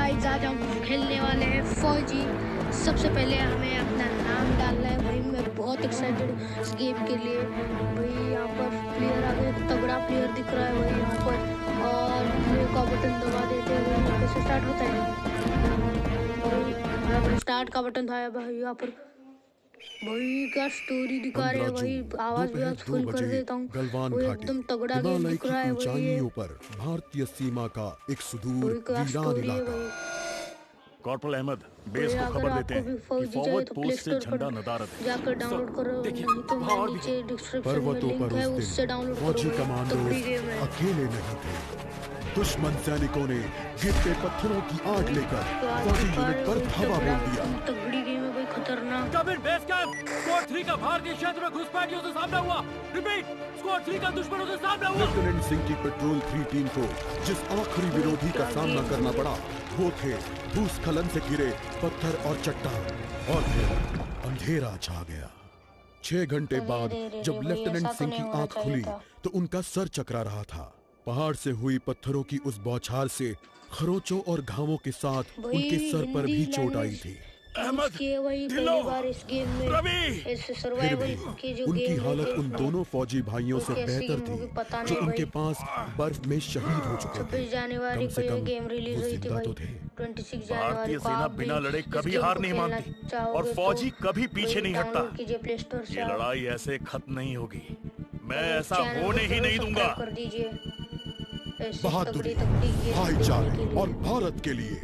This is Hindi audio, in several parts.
गाइस आज हम खेलने वाले हैं फौजी। सबसे पहले हमें अपना नाम डालना है भाई। मैं बहुत एक्साइटेड हूँ इस गेम के लिए भाई। यहाँ पर प्लेयर आ गए, तगड़ा प्लेयर दिख रहा है भाई यहाँ पर। और प्ले का बटन दबा देते हैं भाई। कैसे स्टार्ट होता है भाई? यहाँ पर स्टार्ट का बटन था भाई। यहाँ पर भाई क्या स्टोरी दिखा रहे हैं भाई। आवाज भी आज फुल कर देता हूँ। वो एकदम तगड़ा गेम दिख रहा है भाई। ये पर भारतीय सीमा का एक सुदूर क्या वीरान स्टोरी है इलाका। भाई। कॉर्पोरल अहमद बेस को खबर देते हैं कि फॉरवर्ड पोस्ट से झंडा नदारद है। जाकर डाउनलोड करो, नहीं तो मैं नीचे डिस्क्रिप्शन में लिंक है उससे डाउनलोड करो। फौजी कमांडो अकेले नहीं थे। दुश्मन सैनिकों ने गिरते पत्थरों की आग लेकर फौजी यूनिट पर धावा बोल दिया। तगड़ी गेम है भाई, खतरनाक। कमिंग बेस कैंप, स्क्वाड 3 का भारतीय क्षेत्र में घुसपैठियों से सामना हुआ। रिपीट, स्क्वाड 3 का दुश्मनों से सामना हुआ। लेफ्टिनेंट सिंह की पेट्रोल 3 टीम को जिस आखिरी विरोधी का सामना करना पड़ा वो थे भूस्खलन से घिरे पत्थर और चट्टान। और फिर अंधेरा छा गया। 6 घंटे बाद जब लेफ्टिनेंट सिंह की आंख खुली तो उनका सर चकरा रहा था। पहाड़ से हुई पत्थरों की उस बौछार से खरोंचों और घावों के साथ उनके सर पर भी चोट आई थी। अहमद, पहली बार इस गेम में ऐसे सर्वाइवल की जो उनकी गेम हालत उन दोनों फौजी भाइयों से बेहतर थी जो उनके पास बर्फ में शहीद हो चुके थे। 26 जनवरी कम से को ये कम गेम रिलीज वो हुई थी जिंदा भाई। तो थे। 26 जनवरी भारतीय को सेना आप भी बिना लड़े इस कभी गेम हार को नहीं खेलना मानती चाहोगे और तो फौजी कभी पीछे नहीं हटता। डाउनलोड कीजिए प्ले स्टोर से। ये आप लड़ाई ऐसे खत्म नहीं होगी। मैं ऐसा चैनल होने को ही नहीं जरूर दूंगा। सब्सक्राइब कर दीजिए। ऐसी बहादुरी, तगड़ी गेम भाईचारे देखने के लिए। और भारत के लिए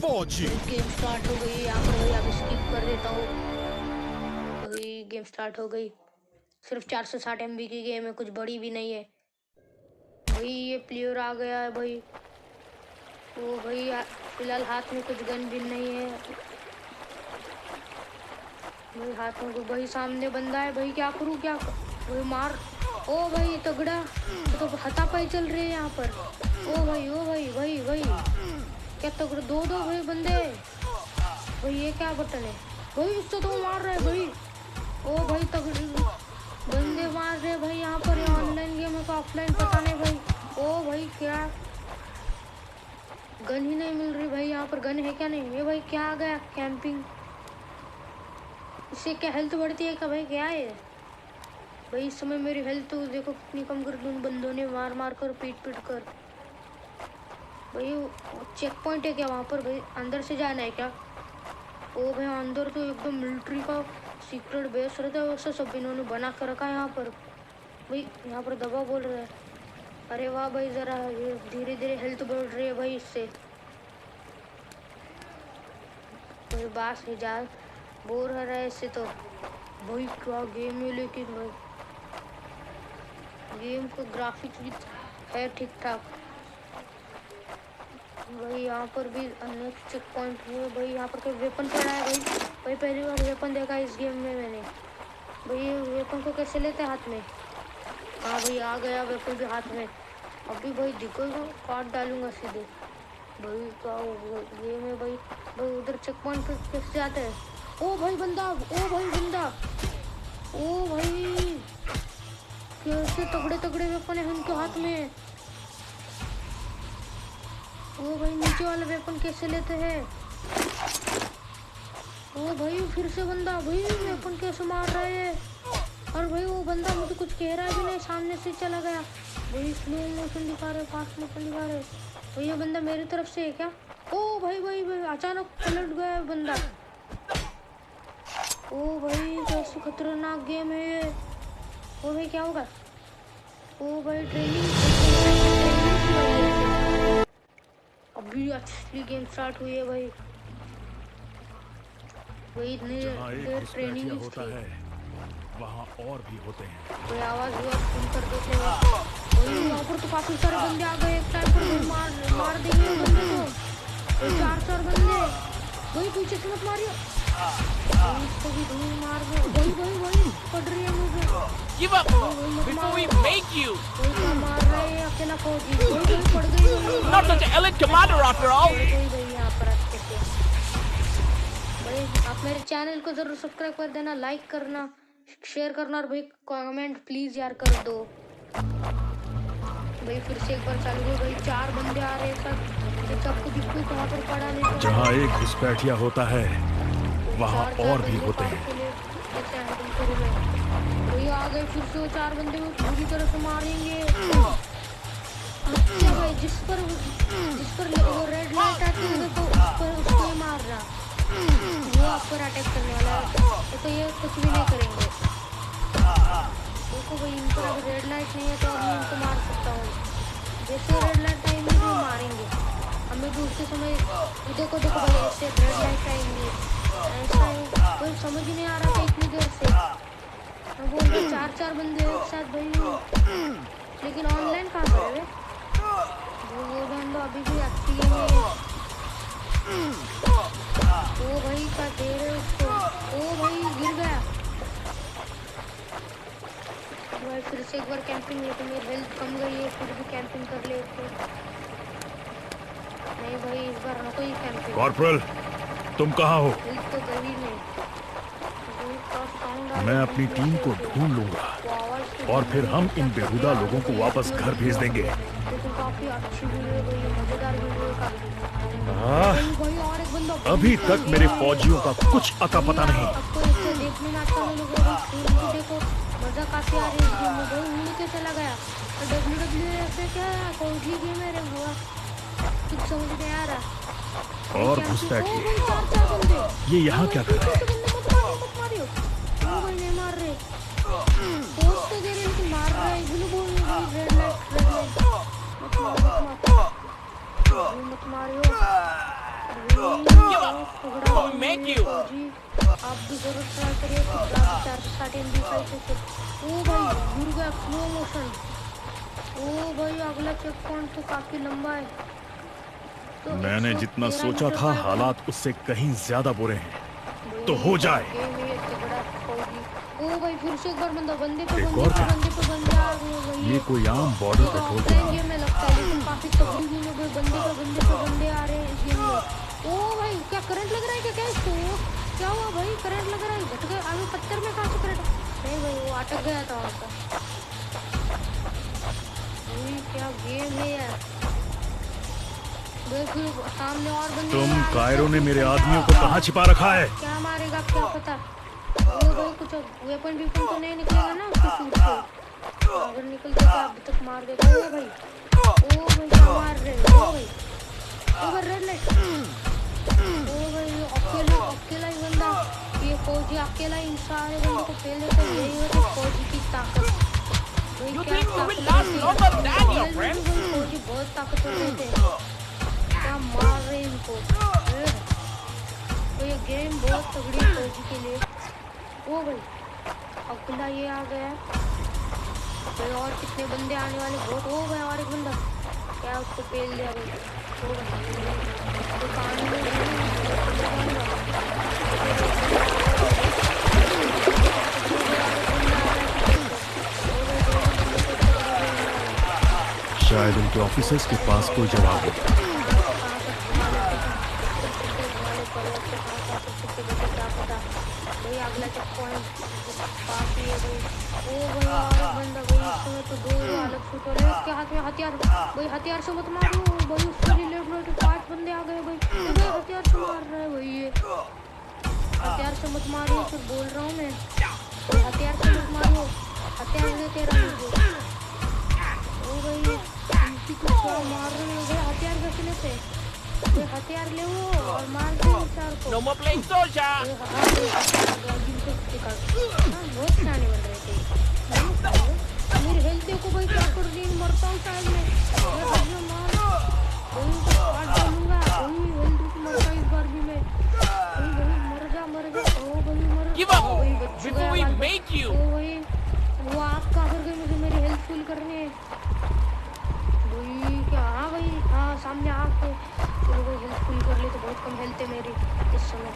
फौजी। गेम स्टार्ट हो गई। यहाँ पर भाई अब स्किप कर देता हूँ। भाई गेम स्टार्ट हो गई। सिर्फ 460 MB की गेम है, कुछ बड़ी भी नहीं है भाई। ये प्लेयर आ गया है भाई। वो भाई फिलहाल हाथ में कुछ गन भी नहीं है भाई। हाथ में भाई सामने बंदा है भाई। क्या करूँ क्या भाई? मार। ओ भाई तगड़ा तो हाथापाई चल रही है यहाँ पर। ओ भाई ओ भाई भाई भाई क्या तगड़ा। दो भाई बंदे भाई। ये क्या बटन है भाई? इससे तो मार रहे भाई। ओ भाई तगड़े बंदे मार रहे भाई यहाँ पर। ऑनलाइन गेम है का ऑफलाइन पता नहीं भाई। ओ भाई क्या गन ही नहीं मिल रही भाई। यहाँ पर गन है क्या? नहीं है भाई। क्या आ गया कैंपिंग? इससे क्या हेल्थ बढ़ती है क्या भाई? क्या है भाई? इस समय मेरी हेल्थ तो देखो कितनी कम कर दी उन बंदों ने मार मार कर, पीट पीट कर भाई। चेक पॉइंट है क्या वहाँ पर भाई? अंदर से जाना है क्या? ओ भाई अंदर तो एकदम मिलिट्री का सीक्रेट बेस रहता है वैसे सब इन्होंने बना कर रखा है यहाँ पर भाई। यहाँ पर दबा बोल रहा है। अरे वाह भाई, जरा ये धीरे धीरे हेल्थ बढ़ रही है भाई इससे। कोई बात नहीं, जा बोर हो रहा है इससे तो भाई। क्या गेम है लेकिन भाई। गेम को ग्राफिक्स भी है ठीक ठाक भाई। यहाँ पर भी नेक्स्ट चेक पॉइंट है भाई। यहाँ पर कोई वेपन पड़ा है भाई। भाई पहली बार वेपन देखा इस गेम में मैंने भाई। ये वेपन को कैसे लेते हैं हाथ में? हाँ भाई आ गया वेपन भी हाथ में। अभी भाई दिखेगा काट डालूंगा सीधे भाई। क्या गेम है भाई। भाई उधर चेक पॉइंट पे कैसे जाते हैं? ओ भाई बंदा, ओ भाई बंदा, ओ भाई कैसे तगड़े तगड़े वेपन है उनके हाथ में। ओ भाई नीचे वाला वेपन कैसे लेते हैं? ओ भाई फिर से बंदा भाई। वेपन कैसे मार रहा है? और भाई वो बंदा मुझे कुछ कह रहा भी नहीं, सामने से चला गया भाई। स्लो मोशन दिखा रहे, फास्ट मोशन दिखा रहे भाई। ये बंदा मेरी तरफ से है क्या? ओ भाई भाई भाई अचानक पलट गया बंदा। ओ भाई कैसे खतरनाक गेम है ये। ओ भाई क्या होगा? ओ भाई ट्रेनिंग अभी असली गेम स्टार्ट हुई है भाई। वही इतनी देर ट्रेनिंग होता है वहाँ और भी होते हैं। कोई आवाज हुआ सुन कर देते हैं भाई। यहाँ पर तो काफी सारे बंदे आ गए एक टाइम पर। मार देंगे बंदे को 4 बंदे भाई। पीछे से मत मारियो, इसको भी धूल मार दो भाई। भाई भाई पड़ रही है मुझे। Give up before we make you. कोई मार रहा है अकेला फौजी भाई। पड़ गई Not such an elite commander after all. भाई यहाँ पर अच्छे से भाई। आप मेरे चैनल को जरूर सब्सक्राइब कर देना, लाइक करना, शेयर करना और भाई कमेंट प्लीज यार कर दो भाई। फिर से एक बार चालू हो भाई। 4 बंदे आ रहे हैं सर। एक आपको दिखती है वहाँ पर पड़ा नहीं तो जहाँ एक घुसपैठिया होता है वहाँ और भी होते हैं। वही आ गए फिर से वो 4 बंदे को पूरी तरह से मारेंगे। अच्छा भाई जिस पर वो रेड लाइट आती है तो उस पर उसको ही मार रहा, वो आप पर अटैक करने वाला है तो ये कुछ भी नहीं करेंगे। देखो भाई इन पर अभी रेड लाइट नहीं है तो अभी इनको मार सकता हूँ। जैसे रेड लाइट आएंगे तो मारेंगे हमें भी उसके समय। देखो देखो भाई ऐसे रेड लाइट आएंगे ऐसा कोई समझ ही नहीं आ रहा था इतनी देर से। मैं बोल रहा 4 बंदे एक साथ भाई, लेकिन ऑनलाइन कहाँ पर है वो बंदा अभी भी एक्टिव है। ओ भाई क्या दे रहे उसको, ओ भाई गिर गया भाई। फिर से एक बार कैंपिंग है तो मेरी हेल्थ कम गई है, फिर भी कैंपिंग कर ले तो। नहीं भाई इस बार ना कोई कैंपिंग। कॉर्पोरल तुम कहाँ हो? हेल्थ तो गई नहीं। मैं अपनी टीम को ढूंढ लूंगा और फिर हम इन बेहुदा लोगों को वापस घर भेज देंगे। काफी अच्छी वीडियो है, मजेदार वीडियो काफी। अभी तक मेरे फौजियों का कुछ अता पता नहीं। आपको इसे देखने में अच्छा नहीं लग रहा है, देखो मजा काफी आ रही है इस गेम में। भाई उन्हीं के चला गया WWE से क्या फौजी गेम है रे हुआ कुछ समझ नहीं आ रहा। और घुसपैठिए ये यहाँ क्या कर रहे हैं? नहीं मार रहे पोस्ट तो दे रहे लेकिन मार रहा है इन्होंने बोल रहे रेड लाइट मत मारियो। आप भी जरूर ट्राई करिए 460 MB से। ओ भाई गिर गया स्लो मोशन। ओ भाई अगला चेक पॉइंट तो काफी लंबा है तो मैंने जितना सोचा था हालात उससे कहीं ज्यादा बुरे हैं। तो हो जाए। ओ भाई फिर से एक बार बंदे पे एक और क्या? बंदे आ गए भाई। ये कोई आम बॉर्डर पेट्रोल तो नहीं। गेम में लगता है लेकिन काफी तगड़ी गेम है। बंदे पे बंदे आ रहे हैं इस गेम में। ओ भाई क्या करंट लग रहा है क्या इसको? क्या हुआ भाई? करंट लग रहा है, घट गया अभी पत्थर में। कहाँ से करंट? नहीं भाई वो अटक गया था वहाँ पर। क्या गेम है यार। सामने और बंदे। तुम कायरो ने मेरे आदमियों को कहाँ छिपा रखा है? क्या मारेगा क्या पता। वो भाई कुछ वेपन तो नहीं निकलेगा ना उसके सूट से। अगर निकलते तो अभी तक मार देगा। ओ भाई क्या मार रहे हो? ओ भाई रेड लाइट। ओ भाई अकेला ही बंदा, ये फौजी अकेला इन सारे बंदों को फेल देता है। यही है फौजी की ताकत। फौजी बहुत ताकतवर रहते हैं। क्या मार रहे इनको तो ये गेम बहुत तगड़ी है फौजी के लिए। ओ भाई अगला ये आ गया भाई। और कितने बंदे आने वाले बहुत। हो गया और एक बंदा क्या उसको पेल दिया भाई। ओ दुकान शायद उनके ऑफिसर्स के पास कोई जवाब हो। अगला चेक पॉइंट काफी है भाई। ओ भाई और बंदा भाई इस समय तो 2 अलग शूट हो रहे हैं। उसके हाथ में हथियार भाई। हथियार से मत मारो भाई। उसके रिलेट में 5 बंदे आ गए भाई। भाई हथियार से मार रहा है भाई। ये हथियार से मत मारो फिर बोल रहा हूँ मैं। हथियार से मत मारो, हथियार देते रहो। ओ भाई कुछ मार रहे हैं भाई। हथियार कैसे लेते? हथियार ले वो और मार दे चार को। No more playing soldier. बहुत शाने बन रहे थे। मेरी हेल्थ देखो भाई क्या कर रही है। मरता हूँ शायद मैं काट डालूंगा। हेल्थ मरता इस बार भी मैं। मर जा ओ भाई मर। Give up before we make you. ओ भाई वो आग कहाँ कर गई? मुझे मेरी हेल्थ फुल करनी है भाई। क्या? हाँ भाई हाँ सामने आग है। चलो भाई हेल्थ फुल कर ली तो बहुत कम हेल्थ है मेरी इस समय।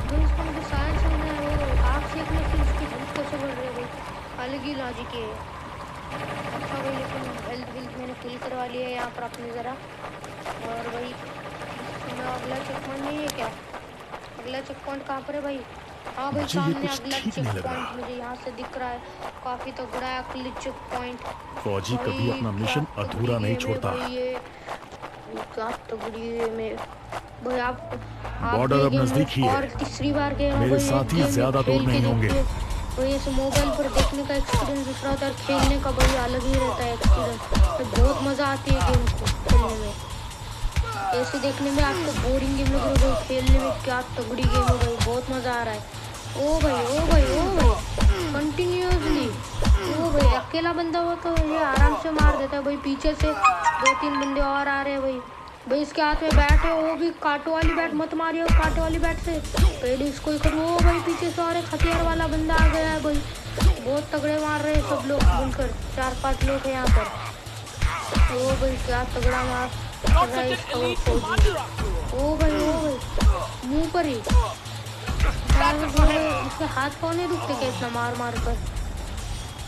भाई इसका मुझे साइंस समझना है। वो आग सेकने से उसकी हेल्थ कैसे बढ़ रही है भाई, अलग ही लॉजिक है। अच्छा भाई लेकिन हेल्थ मैंने फुल करवा लिया है यहाँ पर अपनी ज़रा। और भाई अगला चेक पॉइंट नहीं है क्या? अगला चेक पॉइंट कहाँ पर है भाई? हाँ भाई सामने अगला चेक पॉइंट मुझे यहाँ से दिख रहा है। काफी तगड़ा है अगला चेक पॉइंट। फौजी कभी अपना मिशन अधूरा नहीं छोड़ता। ये क्या तगड़ी है में भाई। आप बॉर्डर अब ये नजदीक ही गेम है। और तीसरी बार गए हो मेरे भाई, ये साथी गेम ज्यादा खेल दूर के नहीं होंगे। देखिए भाई। ऐसे मोबाइल पर देखने का एक्सपीरियंस दूसरा होता है और खेलने का भाई अलग ही रहता है एक्सपीरियंस। बहुत मजा आती है गेम को खेलने में। ऐसे देखने में आपको बोरिंग गेम लग रहा है, खेलने में क्या तगड़ी गेम है भाई, बहुत मजा आ रहा है। ओ भाई ओ भाई ओ भाई कंटिन्यूअसली। ओ भाई अकेला बंदा हो तो ये आराम से मार देता है भाई। पीछे से 2-3 बंदे और आ रहे हैं भाई। भाई इसके हाथ में बैट है, वो भी कांटो वाली बैट मत मारियो, कांटो वाली बैट से पहले इसको ही करो। ओ भाई पीछे से और एक हथियार वाला बंदा आ गया है भाई। बहुत तगड़े मार रहे हैं सब लोग मिलकर, 4-5 लोग हैं यहाँ पर। ओ भाई क्या तगड़ा मार रहा है इसका वो फौजी। ओ भाई मुंह पर ही इसके हाथ पाँव नहीं दुखते क्या इतना मार मार कर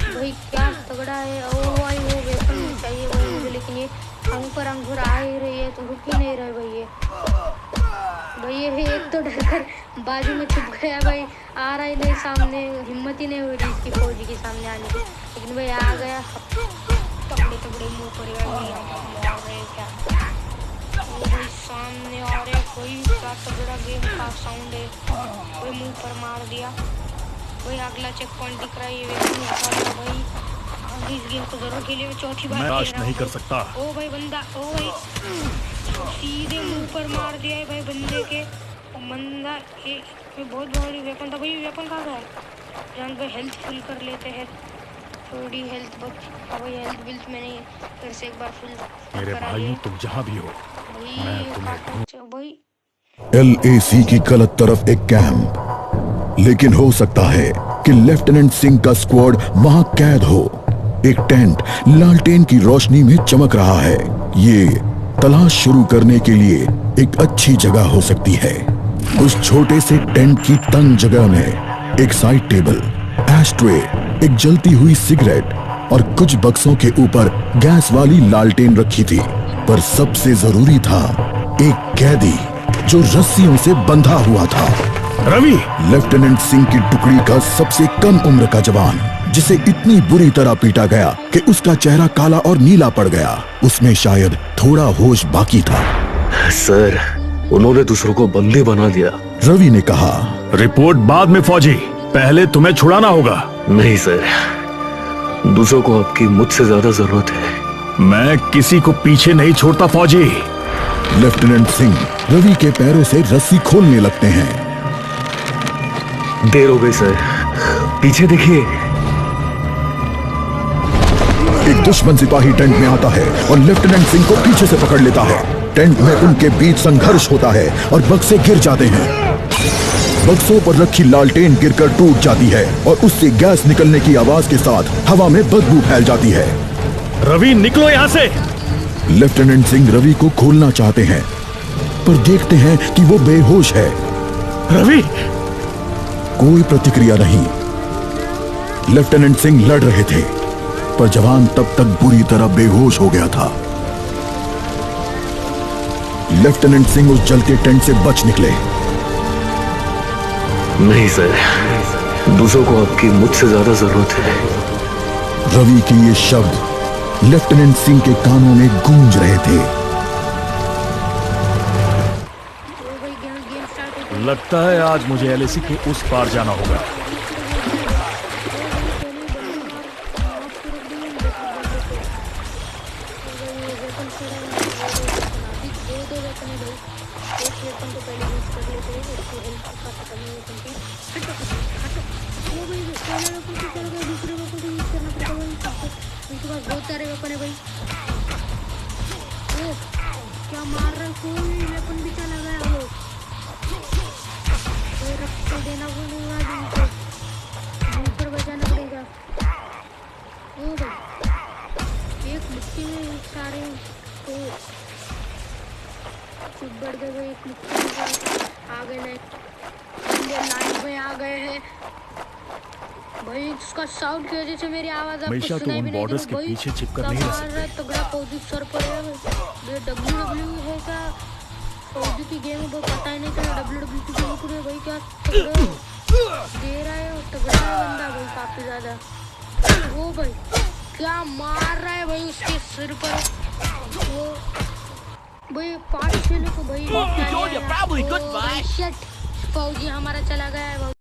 भाई, क्या तगड़ा है। ओ भाई वो वेपन चाहिए भाई मुझे, लेकिन ये अंकुर अंकुर आ ही रही है तो रुक ही नहीं रहे भाई। ये एक तो डरकर बाजू में छुप गया भाई, आ रहा ही नहीं सामने, हिम्मत ही नहीं हो रही इसकी फौजी के सामने आने की। लेकिन भाई आ गया, तगड़े तगड़े मुंह पर क्या वो भाई सामने आ रहे कोई। क्या तगड़ा गेम का साउंड है कोई, मुंह पर मार दिया भाई। अगला चेक पॉइंट दिख रहा है, ये वेपन उठा लिया भाई। आगे इस गेम को जरूर खेलिए, चौथी बार मैं आज नहीं कर सकता। ओ भाई बंदा, ओ भाई सीधे मुंह पर मार दिया है भाई बंदे के। बंदा एक बहुत भारी वेपन था भाई। वेपन कहाँ गया? जान भाई हेल्थ फुल कर लेते हैं, थोड़ी हेल्थ बच। भाई हेल्थ बिल्स मैंने फिर से एक बार फुल मेरे करा भाई लिए तुम जहाँ भी हो, मैं तुम्हें भाई। LAC की गलत तरफ एक कैंप, लेकिन हो सकता है कि लेफ्टिनेंट सिंह का स्क्वाड वहां कैद हो। एक टेंट लालटेन की रोशनी में चमक रहा है। ये तलाश शुरू करने के लिए एक अच्छी जगह हो सकती है। उस छोटे से टेंट की तंग जगह में एक साइड टेबल, एशट्रे, एक जलती हुई सिगरेट और कुछ बक्सों के ऊपर गैस वाली लालटेन रखी थी। पर सबसे जरूरी था एक कैदी जो रस्सियों से बंधा हुआ था। रवि, लेफ्टिनेंट सिंह की टुकड़ी का सबसे कम उम्र का जवान, जिसे इतनी बुरी तरह पीटा गया कि उसका चेहरा काला और नीला पड़ गया। उसमें शायद थोड़ा होश बाकी था। सर, उन्होंने दूसरों को बंदी बना दिया। रवि ने कहा, रिपोर्ट बाद में फौजी, पहले तुम्हें छुड़ाना होगा। नहीं सर, दूसरों को आपकी मुझसे ज्यादा जरूरत है। मैं किसी को पीछे नहीं छोड़ता फौजी। लेफ्टिनेंट सिंह रवि के पैरों से रस्सी खोलने लगते हैं। देर हो गई सर, पीछे देखिए। एक दुश्मन सिपाही टेंट में आता है और लेफ्टिनेंट सिंह को पीछे से पकड़ लेता है। टेंट में उनके बीच संघर्ष होता है और बक्से गिर जाते हैं। बक्सों पर रखी लालटेन गिरकर टूट जाती है और उससे गैस निकलने की आवाज के साथ हवा में बदबू फैल जाती है। रवि निकलो यहाँ से। लेफ्टिनेंट सिंह रवि को खोलना चाहते हैं, पर देखते हैं कि वो बेहोश है। रवि, कोई प्रतिक्रिया नहीं। लेफ्टिनेंट सिंह लड़ रहे थे, पर जवान तब तक बुरी तरह बेहोश हो गया था। लेफ्टिनेंट सिंह उस जलते टेंट से बच निकले। नहीं सर, दूसरों को आपकी मुझसे ज्यादा जरूरत है। रवि के ये शब्द लेफ्टिनेंट सिंह के कानों में गूंज रहे थे। लगता है आज मुझे LAC के उस पार जाना होगा। बहुत सारे वेपन है भाई। ओ क्या मार रहा है, कोई वेपन भी चला गया। वो रक्त देना पड़ेगा, मुंह पर बचाना पड़ेगा। ओ भाई एक मुट्ठी में सारे तो चुप बढ़ गए भाई। एक मुट्ठी में आ गए, लाइन में आ गए हैं भाई। इसका साउंड की वजह से मेरी आवाज आपको हमेशा तो सुनाई उन भी नहीं बॉर्डर्स दी के भाई। पीछे छिपकर नहीं रह सकते। तगड़ा फौजी सर पर है। ये WWE है क्या? फौजी की गेम है, पता ही नहीं चला। WWE की गेम पूरे भाई क्या तगड़ा दे रहा है और तगड़ा है बंदा भाई काफी ज्यादा। वो भाई क्या मार रहा है भाई उसके सिर पर। वो भाई पार्ट खेलो तो भाई You're probably good, bye. Shit फौजी हमारा चला गया है।